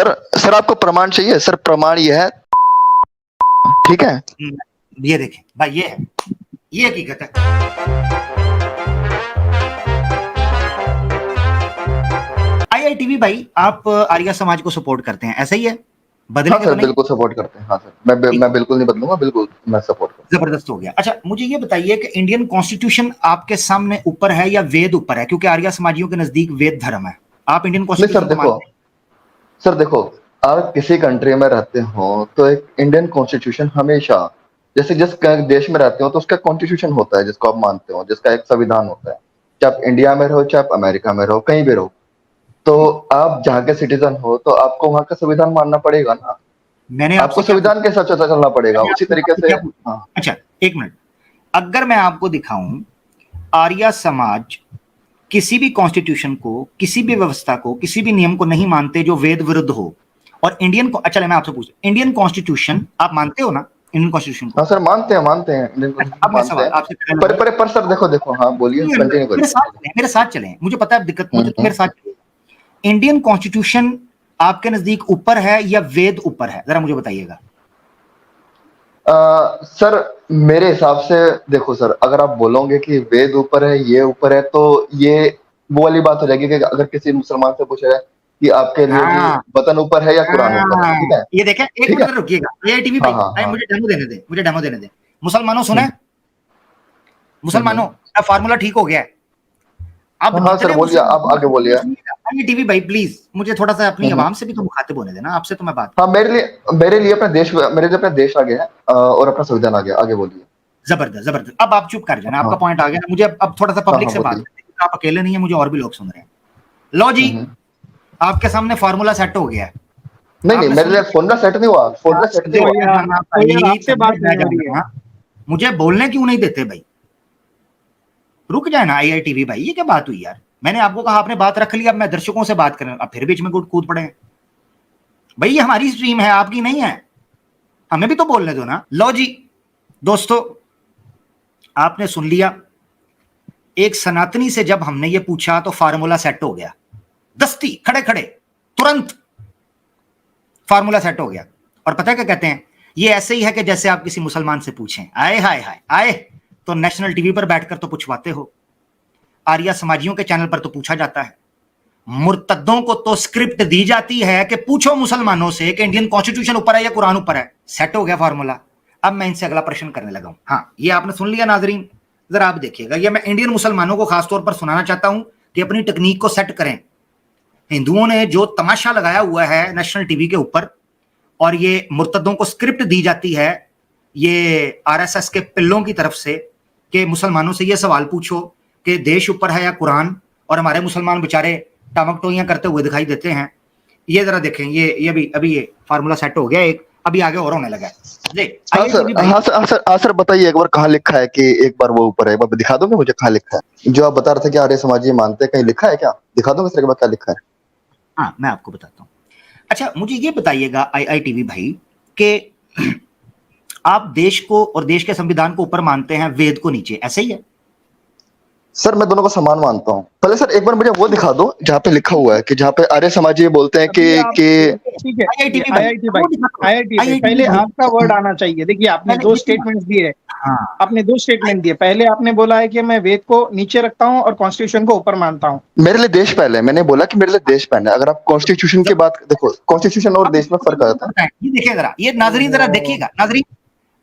Sir sir आपको प्रमाण चाहिए? सर प्रमाण ये है, ठीक है? ये देखें भाई, ये है, ये हकीकत है। आईआईटीवी भाई, आप आर्य समाज को सपोर्ट करते हैं, ऐसा ही है? बदलेंगे हाँ सर, तो नहीं? बिल्कुल सपोर्ट करते हैं। हाँ सर, मैं बिल्कुल नहीं बदलूंगा, बिल्कुल मैं सपोर्ट करूंगा। जबरदस्त हो गया। अच्छा, मुझे ये बताइए कि इंडियन कॉन्स्टिट्यूशन आपके सामने ऊपर है या वेद ऊपर है? क्योंकि आर्य समाजियों के नजदीक वेद धर्म है। आप इंडियन नहीं सर कॉन्स्टिट्यूशन को देखो, मानते हैं? सर देखो, आप किसी कंट्री में रहते हो तो एक इंडियन कॉन्स्टिट्यूशन हमेशा, जैसे जिस देश में रहते हो तो उसका कॉन्स्टिट्यूशन होता है जिसको आप मानते हो, जिसका एक संविधान होता है। चाहे आप इंडिया में रहो, चाहे आप अमेरिका में रहो, कहीं भी रहो, तो आप जहाँ के सिटीजन हो तो आपको वहाँ का संविधान मानना पड़ेगा ना। मैंने आपको आपसे क्या संविधान के हिसाब से चलना पड़ेगा, मैंने उसी आपसे तरीके आपसे से। क्या पूछा? हाँ। अच्छा, एक मिनट। अगर मैं आपको दिखाऊं आर्य समाज किसी भी कॉन्स्टिट्यूशन को, किसी भी व्यवस्था को, किसी भी नियम को नहीं मानते जो वेद विरुद्ध हो, और इंडियन को, अच्छा मैं आपसे पूछूं, इंडियन कॉन्स्टिट्यूशन आप मानते हो ना? इंडियन कॉन्स्टिट्यूशन को? हाँ सर, मानते हैं इंडियन अच्छा, कॉन्स्टिट्यूशन अब मैं मानते सवाल हैं। आपसे करने लगा। पर सर देखो देखो, हाँ बोलिए, कंटिन्यू मेरे करिए। साथ चलें, मेरे साथ चलें, मुझे पता है दिक्कत, मुझे तो हम्म। मेरे साथ चलिए। इंडियन कॉन्स्टिट्यूशन आपके नजदीक ऊपर है या वेद ऊपर है? जरा मुझे बताइएगा। सर मेरे हिसाब से देखो सर, अगर आप बोलोगे कि वेद ऊपर है, ये ऊपर है, तो ये वो वाली बात हो जाएगी कि अगर किसी मुसलमान से पूछा जाए कि आपके लिए भी हाँ, वतन ऊपर है या कुरान ऊपर है, ठीक है? ये देखें, एक ठीक मिनट है। जरा रुकिएगा। आईआईटीवी हाँ भाई, हाँ हाँ। मुझे डेमो देने दे, मुझे डेमो देने दे। मुसलमानों सुने, हम्म, मुसलमानों, क्या फार्मूला ठीक हो गया है? अब हाँ हाँ सर जितने बोलिए, आप आगे बोलिए। आईआईटीवी भाई प्लीज मुझे थोड़ा सा अपनी हम्म। आवाम से भी तो मुखातिब होने देना, आपसे तो मैं बात हाँ, कर। मेरे लिए अपना देश आ गया है, और अपना संविधान आ गया, आगे बोलिए। जबरदस्त जबरदस्त, अब आप चुप कर जाना, आपका हाँ पॉइंट आ गया। मुझे अब थोड़ा सा हाँ पब्लिक हाँ से बात बोलिए। करते हैं, आप अकेले नहीं है, मुझे और भी लोग सुन रहे हैं। लो जी, हम्म। आपके सामने फार्मूला सेट हो गया है। नहीं नहीं, आपने मेरे सुन लिए फॉर्मूला सेट नहीं हुआ, फॉर्मूला सेट नहीं हुआ। कोई यार आपसे बात नहीं हो रही है। मुझे बोलने क्यों नहीं देते भाई? रुक जाए ना आईआईटीवी भाई, ये क्या बात हुई यार? मैंने आपको कहा, आपने बात रख ली, अब मैं दर्शकों से बात करें, अब फिर बीच में कूद पड़े हैं। भाई ये हमारी स्ट्रीम है, आपकी नहीं है, हमें भी तो बोलने दो ना। लो जी दोस्तों, आपने सुन लिया, एक सनातनी से जब हमने ये पूछा तो फार्मूला सेट हो गया, दस्ती खड़े खड़े तुरंत फार्मूला सेट हो गया। और पता है क्या कहते हैं? ये ऐसे ही है कि जैसे आप किसी मुसलमान से पूछें, आए हाय हाय आए तो नेशनल टीवी पर बैठकर तो पूछवाते हो, आर्या समाजियों के चैनल पर तो पूछा जाता है, मुर्तद्दों को तो स्क्रिप्ट दी जाती है कि पूछो मुसलमानों से कि इंडियन कॉन्स्टिट्यूशन ऊपर है या कुरान ऊपर है। सेट हो गया फार्मूला। अब मैं इनसे अगला प्रश्न करने लगा हूं। हाँ, ये आपने सुन लिया नाजरीन, जरा आप देखिएगा, ये मैं इंडियन मुसलमानों को खासतौर पर सुनाना चाहता हूं कि अपनी टेक्निक को सेट करें। हिंदुओं ने जो तमाशा लगाया हुआ है नेशनल टीवी के ऊपर, और ये मुर्तद्दों को स्क्रिप्ट दी जाती है ये आरएसएस के पिल्लों की तरफ से कि मुसलमानों से ये सवाल पूछो कि देश ऊपर है या कुरान, और हमारे मुसलमान बेचारे टामकटोइयां करते हुए दिखाई देते हैं। ये जरा देखें, ये अभी ये फार्मूला सेट हो गया, एक अभी आगे और होने लगा है। हाँ सर, हाँ सर, हाँ सर, हाँ सर, बताइए एक बार कहाँ लिखा है कि एक बार वो ऊपर है? एक बार दिखा दोगे मुझे कहाँ लिखा है? जो आप बता रहे थे कि आर्य समाज ये मानते हैं, कहीं लिखा है क्या? दिखा दोगे सर एक बार क्या लिखा है? हाँ, मैं आपको बताता हूँ। अच्छा, मुझे ये बताइएगा आईआईटीवी भाई कि आप देश को और देश के संविधान को ऊपर मानते हैं, वेद को नीचे, ऐसे ही है? सर मैं दोनों को समान मानता हूँ। पहले सर एक बार मुझे वो दिखा दो जहाँ पे लिखा हुआ है कि जहाँ पे आर्य समाजी ये बोलते हैं कि ठीक है, आईआईटी भाई पहले आपका वर्ड आना चाहिए। देखिए आपने दो स्टेटमेंट दिए, आपने दो स्टेटमेंट दिए। पहले आपने बोला है कि मैं वेद को नीचे रखता हूँ और कॉन्स्टिट्यूशन को ऊपर मानता हूँ। मेरे लिए देश पहले है, मैंने बोला कि मेरे लिए देश पहले है। अगर आप कॉन्स्टिट्यूशन की बात देखो, कॉन्स्टिट्यूशन और देश में फर्क आता है। ये देखिए जरा, ये नाजरीन जरा देखिएगा, नाजरीन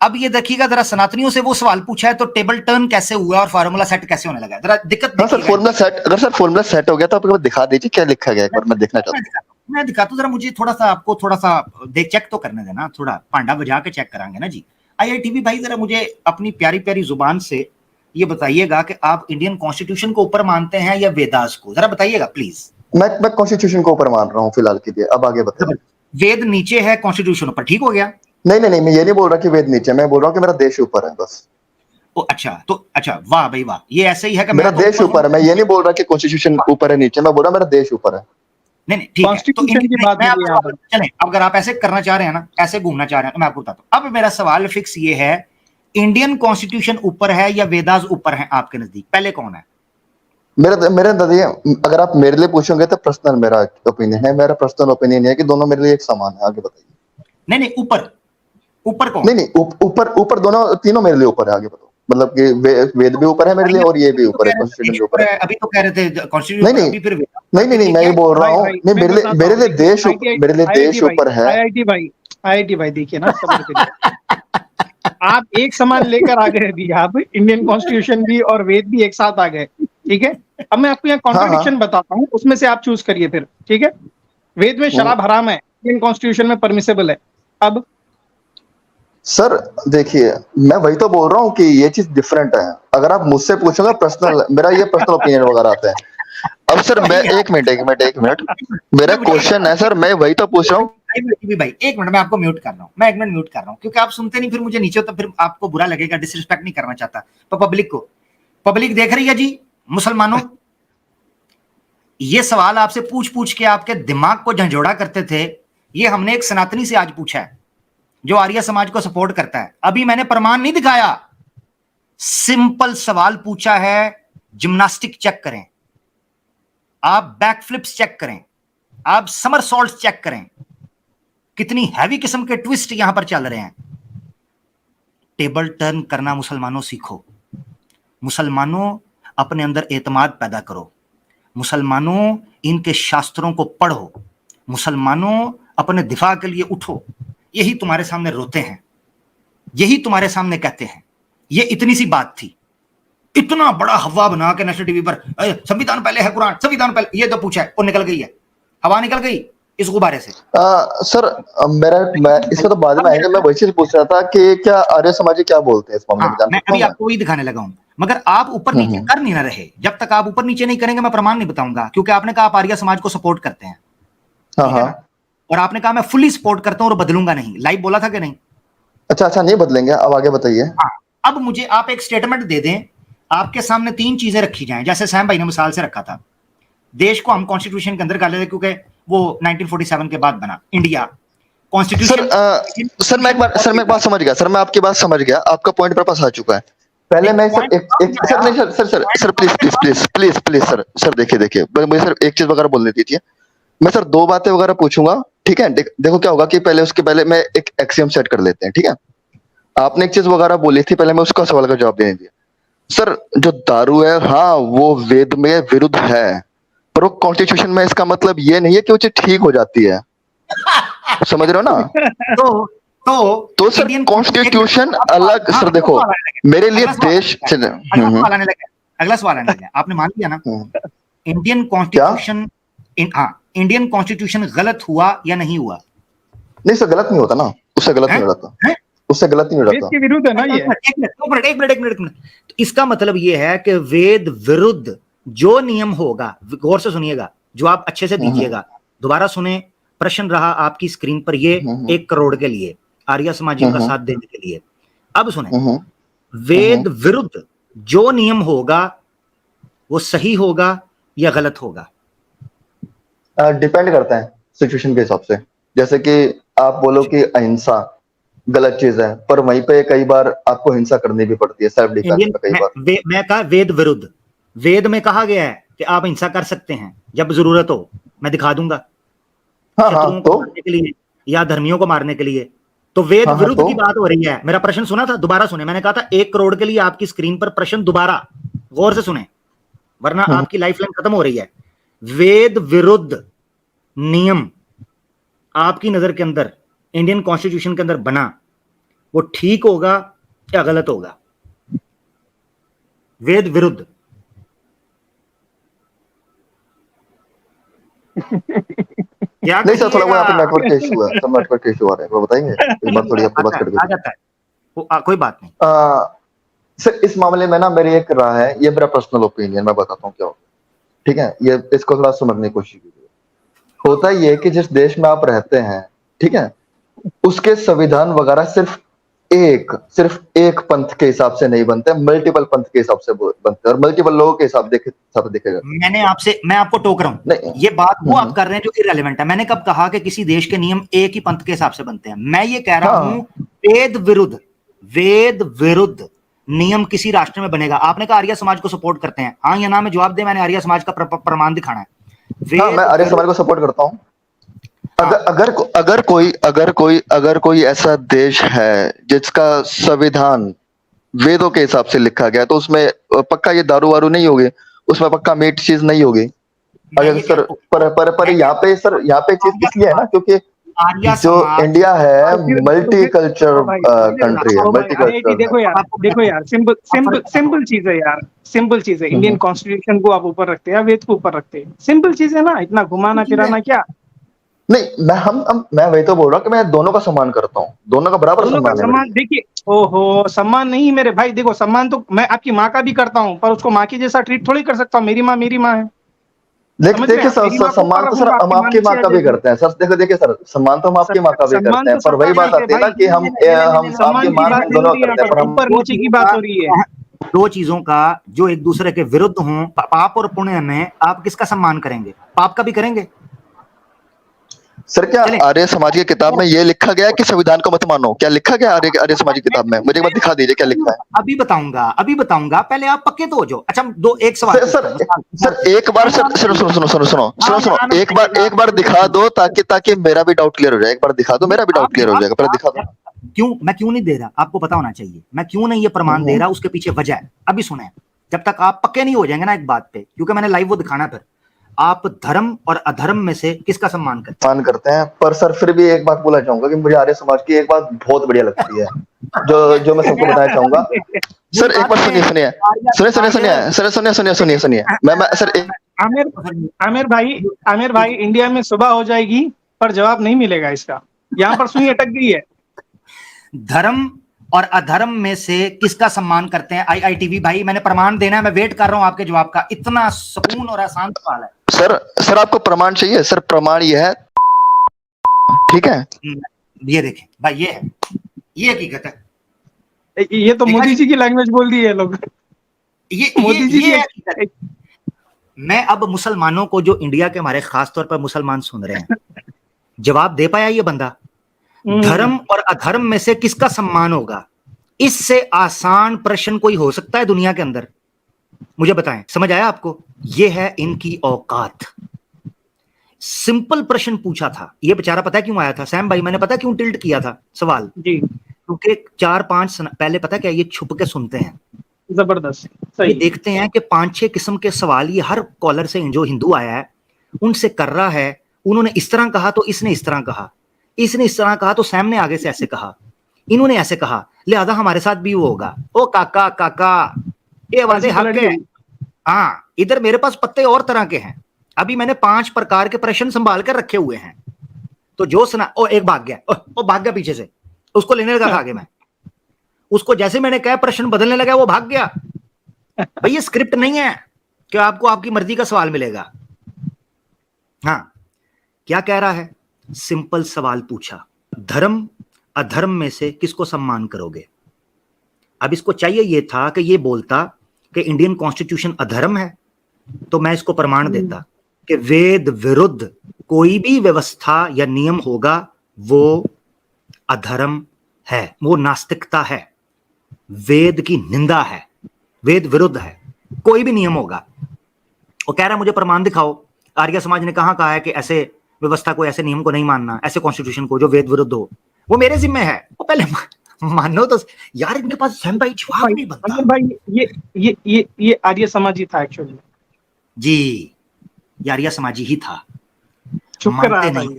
अब ये देखिएगा जरा, सनातनियों से वो सवाल पूछा है तो टेबल टर्न कैसे हुआ और फार्मूला सेट कैसे होने लगा, जरा दिक्कत हाँ सर, फॉर्मूला सेट, अगर सर फॉर्मूला सेट हो गया तो आप एक बार दिखा दीजिए क्या लिखा गया, एक बार मैं देखना चाहता हूँ। मैं दिखाता हूँ, जरा मुझे थोड़ा सा, आपको थोड़ा सा देख चेक तो करने देना, थोड़ा पांडा बजा के चेक करांगे ना जी। आईआईटीवी भाई जरा मुझे अपनी प्यारी प्यारी जुबान से ये बताइएगा कि आप इंडियन कॉन्स्टिट्यूशन को ऊपर मानते हैं या वेदास को, जरा बताइएगा प्लीज। मैं कॉन्स्टिट्यूशन को ऊपर मान रहा हूँ फिलहाल के लिए, अब आगे बताइए। वेद नीचे है, कॉन्स्टिट्यूशन ऊपर, ठीक हो गया? नहीं नहीं नहीं, मैं ये नहीं बोल रहा कि वेद नीचे, मैं बोल रहा हूँ कि मेरा देश ऊपर है बस। ओ अच्छा, तो अच्छा, वाह भाई वाह, ये ऐसे ही है कि मेरा मैं तो देश ऊपर है, मैं ये नहीं बोल रहा कि कॉन्स्टिट्यूशन ऊपर है नीचे, मैं बोल रहा मेरा देश ऊपर है। नहीं नहीं ठीक है, तो चलें, अगर आप ऐसे करना चाह रहे हैं ना, ऐसे घूमना चाह रहे हैं, तो मैं आपको बताता हूँ। अब मेरा सवाल फिक्स ये है, इंडियन कॉन्स्टिट्यूशन ऊपर है या वेदास ऊपर है आपके नजदीक? पहले कौन है? मेरे नजरिए अगर आप मेरे लिए पूछोगे तो पर्सनल मेरा ओपिनियन है, मेरा पर्सनल ओपिनियन है कि दोनों मेरे लिए एक समान है। आगे बताइए। नहीं, ऊपर ऊपर कौन? नहीं, ऊपर ऊपर दोनों तीनों मेरे लिए ऊपर है। आगे बताओ। मतलब कि वेद भी ऊपर है मेरे लिए और ये भी अभी तो ऊपर कह है, रहे थे कॉन्स्टिट्यूशन देश भी ऊपर ऊपर है। है, अभी तो कह रहे थे कॉन्स्टिट्यूशन नहीं ऊपर, नहीं अभी फिर नहीं नहीं नहीं, ये मैं क्या ये है? बोल रहा भाई हूँ, भाई नहीं मैं बताता मेरे हूँ, लिए देखिए देश मेरे लिए देश ऊपर है। आईआईटी भाई देखिए ना, सब्र करिए। आप एक समान लेकर आ गए अभी, आप इंडियन कॉन्स्टिट्यूशन भी और वेद भी एक साथ आ गए, ठीक है। अब मैं आपको यहाँ हाँ कॉन्ट्रडिक्शन हाँ। बताता हूँ, उसमें से आप चूज करिए फिर, ठीक है। वेद में हम्म। शराब हराम है, इंडियन कॉन्स्टिट्यूशन में परमिसेबल है। अब सर देखिए, मैं वही तो बोल रहा हूँ कि ये चीज डिफरेंट है। अगर आप मुझसे पूछोगे पर्सनल, मेरा ये पर्सनल ओपिनियन वगैरह आता है। अब सर मैं भाई एक मिनट मेरा मैं मुझे क्वेश्चन है सर, मैं वही तो पूछ रहा हूँ। भाई एक मिनट, मैं आपको म्यूट कर रहा हूँ, मैं एक मिनट म्यूट कर रहा हूँ, क्योंकि आप सुनते नहीं, फिर मुझे नीचे तो फिर आपको बुरा लगेगा, डिसरिस्पेक्ट नहीं करना चाहता। तो पब्लिक देख रही है जी। मुसलमानों, ये सवाल आपसे पूछ पूछ के आपके दिमाग को झंझोड़ा करते थे, ये हमने एक सनातनी से आज पूछा है जो आर्य समाज को सपोर्ट करता है। अभी मैंने प्रमाण नहीं दिखाया, सिंपल सवाल पूछा है। जिम्नास्टिक चेक करें, आप बैकफ्लिप्स चेक करें, आप समरसॉल्ट चेक करें, कितनी हैवी किस्म के ट्विस्ट यहां पर चल रहे हैं। टेबल टर्न करना मुसलमानों सीखो। मुसलमानों, अपने अंदर एतमाद पैदा करो। मुसलमानों, इनके शास्त्रों को पढ़ो। मुसलमानों, अपने दिफा के लिए उठो। यही तुम्हारे सामने रोते हैं, यही तुम्हारे सामने कहते हैं। ये इतनी सी बात थी, इतना बड़ा हवा बना के नेशनल टीवी पर संविधान पहले है कुरान, संविधान पहले, ये तो पूछा है और निकल गई है, हवा निकल गई इस गुब्बारे से। सर मैं इसका तो बाद में आएंगे। मैं वही चीज पूछ रहा था कि क्या आर्य समाजी क्या बोलते हैं इस मामले में, हाँ, जान मैं सकता अभी हूँ मैं? आपको वही दिखाने लगा हूं, मगर आप ऊपर नीचे हम्म। कर नहीं ना रहे। जब तक आप ऊपर नीचे नहीं करेंगे मैं प्रमाण नहीं बताऊंगा, क्योंकि आपने कहा आप आर्य समाज को सपोर्ट करते हैं, हाँ ठीक है हाँ। ना। और आपने कहा मैं फुली सपोर्ट करता हूं और बदलूंगा नहीं, लाइव बोला था कि नहीं? अच्छा, नहीं बदलेंगे। अब आगे बताइए। हाँ। अब मुझे आप एक स्टेटमेंट दे दें, आपके सामने तीन चीजें रखी जाएं, जैसे सैम भाई ने मिसाल से रखा था। देश को हम कॉन्स्टिट्यूशन के अंदर कर लेते, क्योंकि वो 1947 के बाद बना इंडिया सर कॉन्स्टिट्यूशन। सर मैं एक बात समझ गया सर, मैं आपकी बात समझ गया, आपका पॉइंट मेरे पास आ चुका है। पहले मैं सर एक सर, नहीं sir sir sir sir please please please please please sir sir देखिए देखिए, मुझे सर एक चीज वगैरह बोलने दीजिए। मैं सर दो बातें वगैरह पूछूंगा, ठीक है। देखो क्या होगा कि पहले उसके पहले मैं एक एक्सियम सेट कर लेते हैं, ठीक है। आपने एक चीज वगैरह बोली थी, पहले मैं उसका सवाल का जवाब देने दिया। सर जो दारू है, हाँ वो वेद में विरुद्ध है, पर वो कॉन्स्टिट्यूशन में इसका मतलब ये नहीं है कि वो चीज ठीक हो जाती है। समझ रहे हो ना? तो सर इंडियन कॉन्स्टिट्यूशन अलग। सर देखो, मेरे लिए देश अगला सवाल आने लगा, आपने मान लिया ना इंडियन क्या? कॉन्स्टिट्यूशन। हाँ, इंडियन कॉन्स्टिट्यूशन गलत हुआ या नहीं हुआ? नहीं सर, गलत नहीं होता ना, उससे गलत नहीं हो जाता, उससे गलत नहीं हो वेद जाता। के विरुद्ध है ना ये। एक मिनट। तो इसका मतलब ये है कि वेद विरुद्ध जो नियम होगा, गौर से सुनिएगा, जो आप अच्छे से दीजिएगा, दोबारा सुने। प्रश्न रहा आपकी स्क्रीन पर ये 1 करोड़ के लिए, आर्य समाजियों का साथ देने के लिए। अब सुने, वेद विरुद्ध जो नियम होगा वो सही होगा या गलत होगा? डिपेंड करता है सिचुएशन के हिसाब से। जैसे कि आप बोलो कि अहिंसा गलत चीज है, पर वहीं पे कई बार आपको हिंसा करनी भी पड़ती है, सेल्फ डिफेंस इंडियन में कई बार। मैं कहा वेद विरुद्ध, वेद में कहा गया है कि आप हिंसा कर सकते हैं जब जरूरत हो, मैं दिखा दूंगा, हाँ हाँ शत्रुओं को मारने के लिए या धर्मियों को मारने के लिए। तो वेद हाँ विरुद्ध तो की बात हो रही है। मेरा प्रश्न सुना था, दोबारा सुने। मैंने कहा था 1 करोड़ के लिए आपकी स्क्रीन पर प्रश्न, दोबारा गौर से सुने वरना आपकी लाइफलाइन खत्म हो रही है। वेद विरुद्ध नियम आपकी नजर के अंदर इंडियन कॉन्स्टिट्यूशन के अंदर बना, वो ठीक होगा या गलत होगा? वेद विरुद्ध। क्या नहीं सर, थोड़ा वो यहाँ पे नेटवर्क का इशू है, सब नेटवर्क का इशू आ रहा है, वो बताएंगे एक बार थोड़ी आपकी बात आ करके। जाता है कोई बात नहीं। सर इस मामले में ना मेरी एक राय है, ये मेरा पर्सनल ओपिनियन, मैं बताता हूँ क्या होता है, ठीक है। ये इसको थोड़ा समझने की कोशिश कीजिए। होता ये है कि जिस देश में आप रहते हैं, ठीक है, उसके संविधान वगैरह सिर्फ एक पंथ के हिसाब से नहीं बनते, मल्टीपल पंथ के हिसाब से बनते हैं, और मल्टीपल लोगों के हिसाब देखे जाते मैं आपको टोक रहा हूं, नहीं। ये बात वो आप कर रहे हैं जो इररिलेवेंट है। मैंने कब कहा कि किसी देश के नियम एक ही पंथ के हिसाब से बनते हैं? मैं ये कह रहा हूं वेद विरुद्ध नियम किसी राष्ट्र में बनेगा। आपने कहा आर्य समाज को सपोर्ट करते हैं, हाँ या ना में जवाब दे, मैंने आर्य समाज का प्रमाण दिखाना है। हाँ, मैं आर्य समाज को सपोर्ट करता हूँ। हाँ। अगर कोई ऐसा देश है जिसका संविधान वेदों के हिसाब से लिखा गया, तो उसमें पक्का ये दारू वारू नहीं होगी, उसमें पक्का मीठ चीज नहीं होगी। अगर सर पर यहाँ पे चीज इसलिए है ना, क्योंकि आर्य जो समाज इंडिया है मल्टी कल्चर भाई, कंट्री है, मल्टी IIT देखो कल्चर। यार सिंपल चीज है यार, सिंपल चीज है। इंडियन कॉन्स्टिट्यूशन को आप ऊपर रखते हैं या वेद को ऊपर रखते हैं, सिंपल चीज है ना, इतना घुमाना फिराना क्या। नहीं, मैं वही तो बोल रहा हूँ कि मैं दोनों का सम्मान करता हूँ, दोनों का बराबर दोनों का सम्मान है सम्मान, मेरे लिए। देखिए, ओहो, सम्मान नहीं मेरे भाई, देखो सम्मान तो मैं आपकी माँ का भी करता हूँ, पर उसको माँ की जैसा ट्रीट थोड़ी कर सकता हूँ। मेरी माँ है, समझ रहे देखिए हैं आप? मेरी माँ को ऊपर सम्मान तो सर रखूंगा, हम आपकी माँ आपकी माँ नीचे आ का भी जाएगी। करते हैं सर। देखिए सर, सम्मान तो हम आपकी माँ का भी सम्मान करते हैं, तो पर सबका वही बात करते हैं आती है ना भाई, कि हम सम्मान आपकी की मान बात हम नहीं हो दोनों रही है यहाँ करते हैं, पर पर, हम ऊपर नीचे की बात हो रही है। दो चीजों का जो एक दूसरे के विरुद्ध हों, पाप और पुण्य में आप किसका सम्मान करेंगे? पाप का भी करेंगे। सर, क्या आर्य समाज की किताब में ये लिखा गया है कि संविधान को मत मानो? क्या लिखा गया आर्य समाज की किताब में? मुझे एक बार दिखा दीजिए क्या लिखा है। अभी बताऊंगा, पहले आप पक्के तो हो जाओ। अच्छा, एक सवाल सर एक बार सुनो, एक बार दिखा दो ताकि मेरा भी डाउट क्लियर हो जाए। एक बार दिखा दो, मेरा भी डाउट क्लियर हो जाएगा। पहले दिखा दो। मैं क्यों नहीं दे रहा, आपको पता होना चाहिए। मैं क्यों नहीं ये प्रमाण दे रहा, उसके पीछे वजह है। अभी सुने, जब तक आप पक्के नहीं हो जाएंगे ना एक बात पे, क्योंकि मैंने लाइव वो दिखाना, फिर आप धर्म और अधर्म में से किसका सम्मान करते हैं। पर सर फिर भी एक बात बोलना चाहूंगा कि मुझे आर्य समाज की एक बात बहुत बढ़िया लगती है, जो मैं सबको बताना चाहूंगा। सर एक बार सुनिए। मैं सर आमिर भाई इंडिया में सुबह हो जाएगी पर जवाब नहीं मिलेगा इसका, यहाँ पर सुई अटक गई है। धर्म और अधर्म में से किसका सम्मान करते हैं? IITV भाई, मैंने प्रमाण देना है, मैं वेट कर रहा हूं आपके जवाब का। इतना सुकून और आसान सवाल है। सर आपको प्रमाण चाहिए? सर प्रमाण ये है, ठीक है, ये देखें भाई, ये है, ये हकीकत है। ये तो मोदी जी की लैंग्वेज बोल दी है लोग। ये मोदी जी की मैं अब मुसलमानों को, जो इंडिया के हमारे खास तौर पर मुसलमान सुन रहे हैं, जवाब दे पाया ये बंदा? धर्म और अधर्म में से किसका सम्मान होगा? इससे आसान प्रश्न कोई हो सकता है दुनिया के अंदर? मुझे बताएं, समझ आया आपको? ये है इनकी औकात। सिंपल प्रश्न पूछा था, ये बेचारा पता है क्यों आया था सैम भाई? मैंने पता क्यों टिल्ट किया था सवाल जी, क्योंकि 4-5 पहले पता क्या, ये छुप के सुनते हैं, जबरदस्त सही। ये देखते हैं कि 5-6 किस्म के सवाल ये हर कॉलर से जो हिंदू आया है उनसे कर रहा है। उन्होंने इस तरह कहा तो इसने इस तरह कहा, इसने इस तरह कहा तो सैम ने आगे से ऐसे कहा, इन्होंने ऐसे कहा, लिहाजा हमारे साथ भी वो होगा। ओ काका ये वादे हक है। हाँ, इधर मेरे पास पत्ते और तरह के हैं। अभी मैंने 5 प्रकार के प्रश्न संभाल कर रखे हुए हैं, तो जो सुना, ओ एक भाग गया, ओ भाग गया पीछे से, उसको लेने लगा था आगे मैं, उसको जैसे मैंने कहा प्रश्न बदलने लगा वो भाग गया। भाई ये स्क्रिप्ट नहीं है कि आपको आपकी मर्जी का सवाल मिलेगा। हाँ, क्या कह रहा है? सिंपल सवाल पूछा, धर्म अधर्म में से किसको सम्मान करोगे? अब इसको चाहिए ये था कि ये बोलता कि इंडियन कॉन्स्टिट्यूशन अधर्म है, तो मैं इसको प्रमाण देता कि वेद विरुद्ध कोई भी व्यवस्था या नियम होगा वो अधर्म है, वो नास्तिकता है, वेद की निंदा है, वेद विरुद्ध है कोई भी नियम होगा। वो कह रहा है मुझे प्रमाण दिखाओ, आर्य समाज ने कहा है कि ऐसे व्यवस्था को, ऐसे नियम को नहीं मानना, ऐसे कॉन्स्टिट्यूशन को जो वेद विरुद्ध हो। वो मेरे जिम्मे है, वो पहले मानो तो यार। इनके पास सैम भाई जवाब नहीं बनता भाई। ये आर्य समाजी था एक्चुअली जी, ये आर्य समाजी ही था, मानते नहीं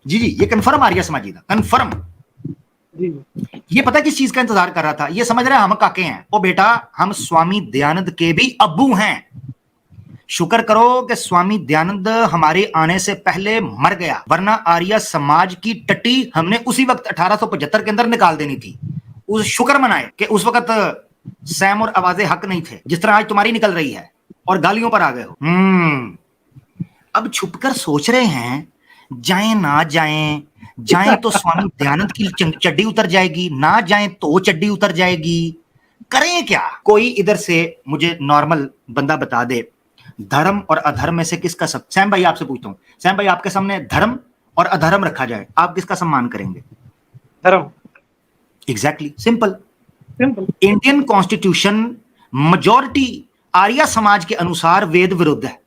जी, ये कंफर्म आर्य समाजी था, कंफर्म। ये पता किस चीज का इंतजार कर रहा था? ये समझ रहे हैं हम काके हैं। ओ बेटा, हम स्वामी दयानंद के भी अब्बू हैं। शुक्र करो कि स्वामी दयानंद हमारे आने से पहले मर गया, वरना आर्य समाज की टट्टी हमने उसी वक्त 1875 के अंदर निकाल देनी थी। उस शुक्र मनाए कि उस वक्त सैम और आवाजें हक नहीं थे, जिस तरह आज तुम्हारी निकल रही है, और गालियों पर आ गए हो। अब छुपकर सोच रहे हैं जाएं ना जाएं, जाएं तो स्वामी दयानंद की चड्डी उतर जाएगी, ना जाएं तो चड्डी उतर जाएगी। करें क्या? कोई इधर से मुझे नॉर्मल बंदा बता दे, धर्म और अधर्म में से किसका सब। सैम भाई आपसे पूछता हूं, सैम भाई आपके सामने धर्म और अधर्म रखा जाए, आप किसका सम्मान करेंगे? धर्म। Exactly, simple. Indian constitution majority Arya Samaj के अनुसार वेद विरुद्ध है,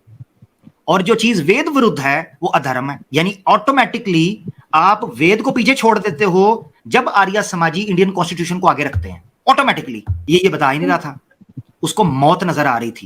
और जो चीज वेद विरुद्ध है वो अधर्म है। यानी ऑटोमेटिकली आप वेद को पीछे छोड़ देते हो जब आर्य समाजी इंडियन कॉन्स्टिट्यूशन को आगे रखते हैं, ऑटोमेटिकली। ये बता ही नहीं रहा था, उसको मौत नजर आ रही थी।